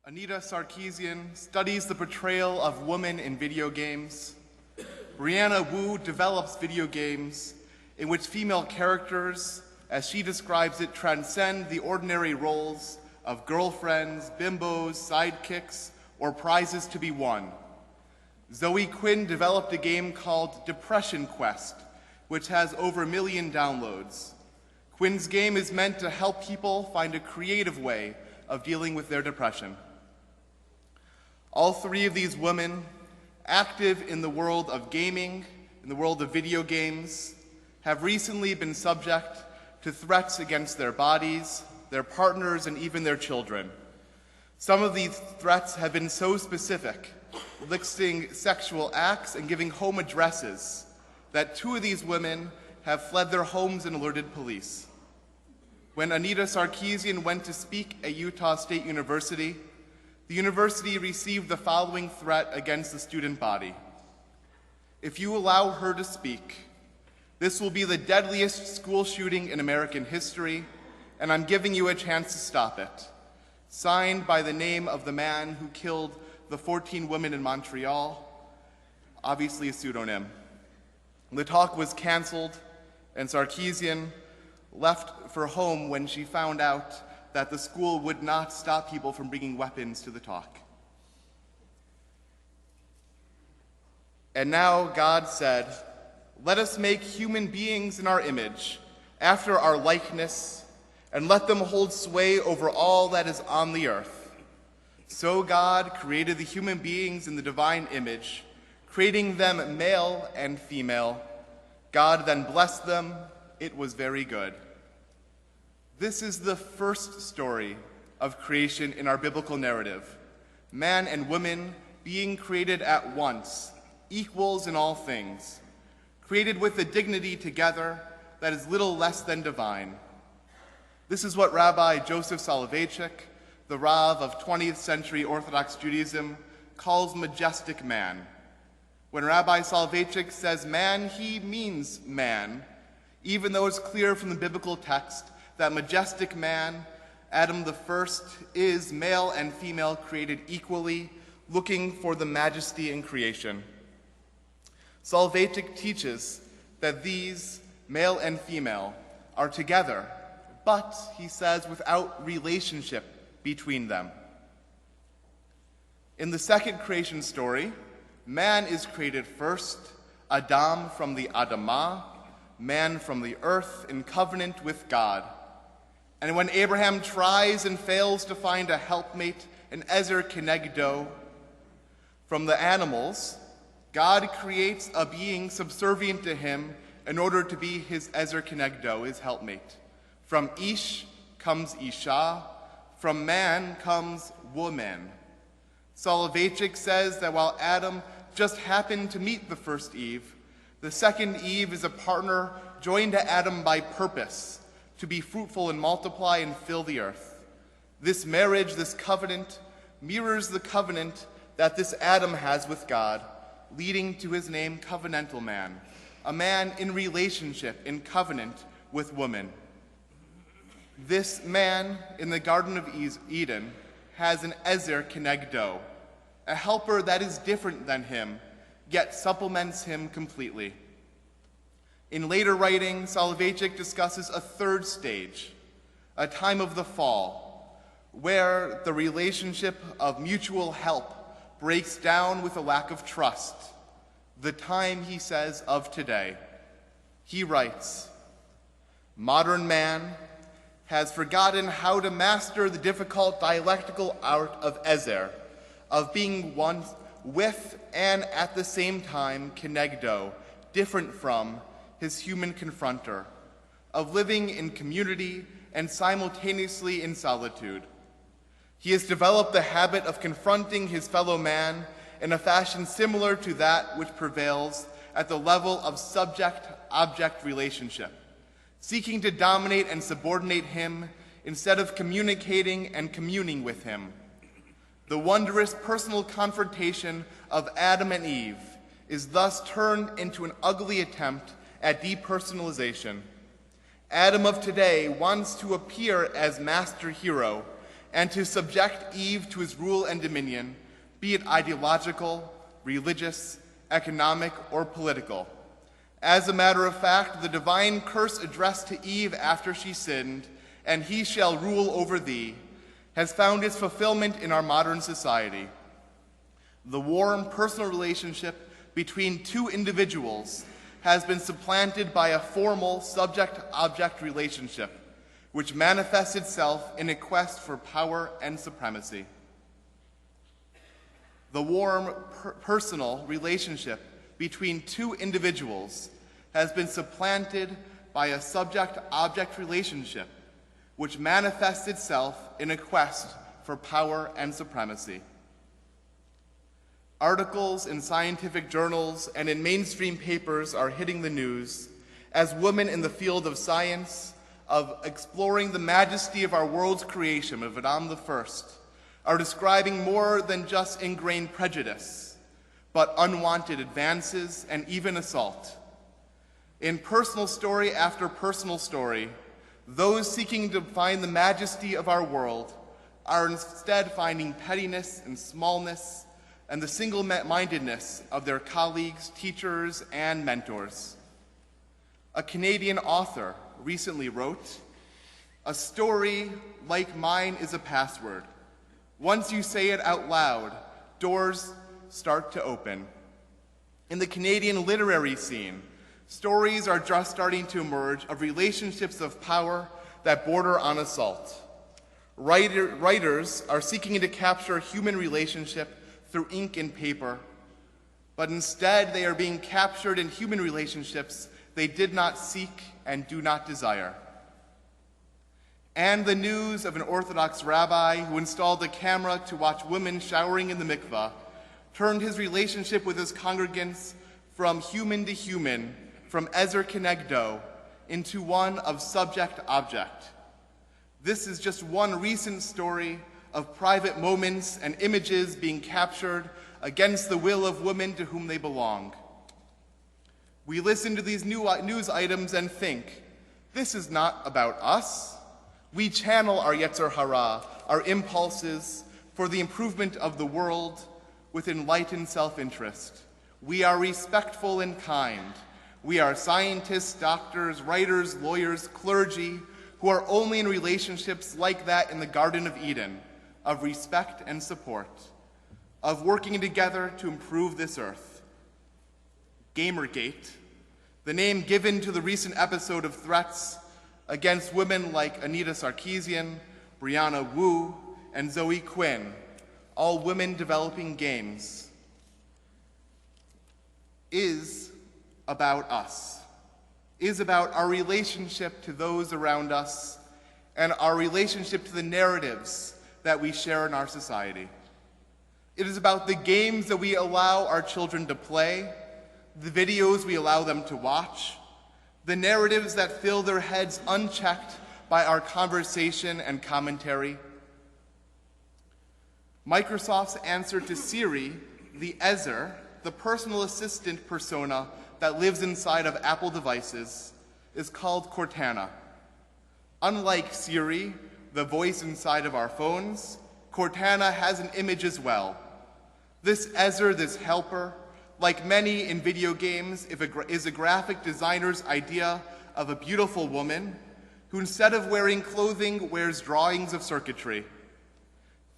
Anita Sarkeesian studies the portrayal of women in video games. Brianna Wu develops video games in which female characters, as she describes it, transcend the ordinary roles of girlfriends, bimbos, sidekicks, or prizes to be won. Zoe Quinn developed a game called Depression Quest, which has over 1 million downloads. Quinn's game is meant to help people find a creative way of dealing with their depression. All three of these women, active in the world of gaming, in the world of video games, have recently been subject to threats against their bodies, their partners, and even their children. Some of these threats have been so specific, listing sexual acts and giving home addresses, that 2 of these women have fled their homes and alerted police. When Anita Sarkeesian went to speak at Utah State University, the university received the following threat against the student body. If you allow her to speak, this will be the deadliest school shooting in American history, and I'm giving you a chance to stop it. Signed by the name of the man who killed the 14 women in Montreal, obviously a pseudonym. The talk was canceled, and Sarkeesian left for home when she found out that the school would not stop people from bringing weapons to the talk. And now God said, "Let us make human beings in our image, after our likeness, and let them hold sway over all that is on the earth." So God created the human beings in the divine image, creating them male and female. God then blessed them. It was very good. This is the first story of creation in our biblical narrative. Man and woman being created at once, equals in all things, created with a dignity together that is little less than divine. This is what Rabbi Joseph Soloveitchik, the Rav of 20th century Orthodox Judaism, calls majestic man. When Rabbi Soloveitchik says man, he means man, even though it's clear from the biblical text that majestic man, Adam the first, is male and female created equally, looking for the majesty in creation. Soloveitchik teaches that these, male and female, are together, but, he says, without relationship between them. In the second creation story, man is created first, Adam from the Adamah, man from the earth, in covenant with God. And when Abraham tries and fails to find a helpmate, an ezer kenegdo, from the animals, God creates a being subservient to him in order to be his ezer kenegdo, his helpmate. From Ish comes Isha, from man comes woman. Soloveitchik says that while Adam just happened to meet the first Eve, the second Eve is a partner joined to Adam by purpose, to be fruitful and multiply and fill the earth. This marriage, this covenant, mirrors the covenant that this Adam has with God, leading to his name covenantal man, a man in relationship, in covenant with woman. This man in the Garden of Eden has an ezer kenegdo, a helper that is different than him, yet supplements him completely. In later writing, Soloveitchik discusses a third stage, a time of the fall, where the relationship of mutual help breaks down with a lack of trust, the time, he says, of today. He writes, "Modern man has forgotten how to master the difficult dialectical art of ezer, of being one with and at the same time kenegdo, different from, his human confronter, of living in community and simultaneously in solitude. He has developed the habit of confronting his fellow man in a fashion similar to that which prevails at the level of subject-object relationship, seeking to dominate and subordinate him instead of communicating and communing with him. The wondrous personal confrontation of Adam and Eve is thus turned into an ugly attempt at depersonalization. Adam of today wants to appear as master hero and to subject Eve to his rule and dominion, be it ideological, religious, economic, or political. As a matter of fact, the divine curse addressed to Eve after she sinned, "And he shall rule over thee," has found its fulfillment in our modern society. The warm personal relationship between two individuals has been supplanted by a formal subject-object relationship, which manifests itself in a quest for power and supremacy. The warm personal relationship between two individuals has been supplanted by a subject-object relationship, which manifests itself in a quest for power and supremacy. Articles in scientific journals and in mainstream papers are hitting the news as women in the field of science, of exploring the majesty of our world's creation, of Adam the First, are describing more than just ingrained prejudice, but unwanted advances and even assault. In personal story after personal story, those seeking to find the majesty of our world are instead finding pettiness and smallness and the single-mindedness of their colleagues, teachers, and mentors. A Canadian author recently wrote, "A story like mine is a password. Once you say it out loud, doors start to open." In the Canadian literary scene, stories are just starting to emerge of relationships of power that border on assault. Writers are seeking to capture human relationship through ink and paper, but instead they are being captured in human relationships they did not seek and do not desire. And the news of an Orthodox rabbi who installed a camera to watch women showering in the mikveh turned his relationship with his congregants from human to human, from ezer kenegdo, into one of subject-object. This is just one recent story of private moments and images being captured against the will of women to whom they belong. We listen to these news items and think, this is not about us. We channel our yetzer hara, our impulses, for the improvement of the world with enlightened self-interest. We are respectful and kind. We are scientists, doctors, writers, lawyers, clergy, who are only in relationships like that in the Garden of Eden, of respect and support, of working together to improve this earth. Gamergate, the name given to the recent episode of threats against women like Anita Sarkeesian, Brianna Wu, and Zoe Quinn, all women developing games, is about us, is about our relationship to those around us and our relationship to the narratives that we share in our society. It is about the games that we allow our children to play, the videos we allow them to watch, the narratives that fill their heads unchecked by our conversation and commentary. Microsoft's answer to Siri, the Ezer, the personal assistant persona that lives inside of Apple devices, is called Cortana. Unlike Siri, the voice inside of our phones, Cortana has an image as well. This Ezer, this helper, like many in video games, is a graphic designer's idea of a beautiful woman who, instead of wearing clothing, wears drawings of circuitry.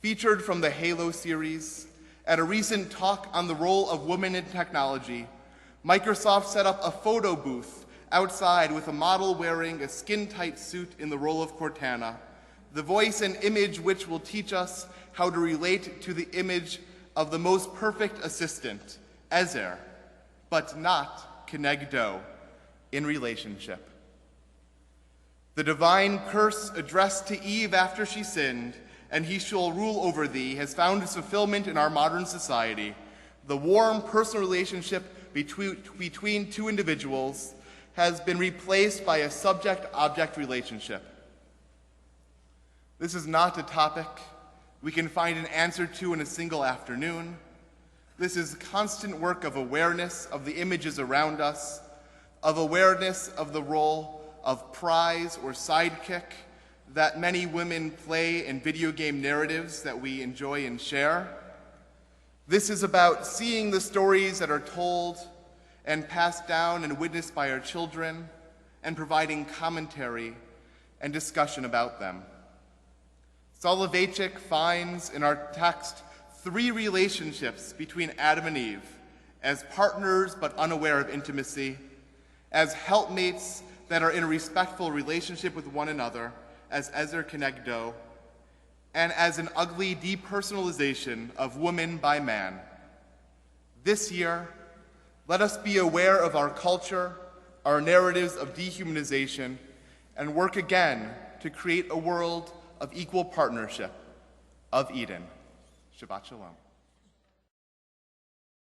Featured from the Halo series, at a recent talk on the role of women in technology, Microsoft set up a photo booth outside with a model wearing a skin-tight suit in the role of Cortana, the voice and image which will teach us how to relate to the image of the most perfect assistant, Ezer, but not kenegdo, in relationship. The divine curse addressed to Eve after she sinned, "And he shall rule over thee," has found its fulfillment in our modern society. The warm personal relationship between two individuals has been replaced by a subject-object relationship. This is not a topic we can find an answer to in a single afternoon. This is constant work of awareness of the images around us, of awareness of the role of prize or sidekick, that many women play in video game narratives that we enjoy and share. This is about seeing the stories that are told and passed down and witnessed by our children and providing commentary and discussion about them. Soloveitchik finds in our text 3 relationships between Adam and Eve as partners but unaware of intimacy, as helpmates that are in a respectful relationship with one another, as Ezer Kenegdo, and as an ugly depersonalization of woman by man. This year, let us be aware of our culture, our narratives of dehumanization, and work again to create a world of equal partnership, of Eden. Shabbat Shalom.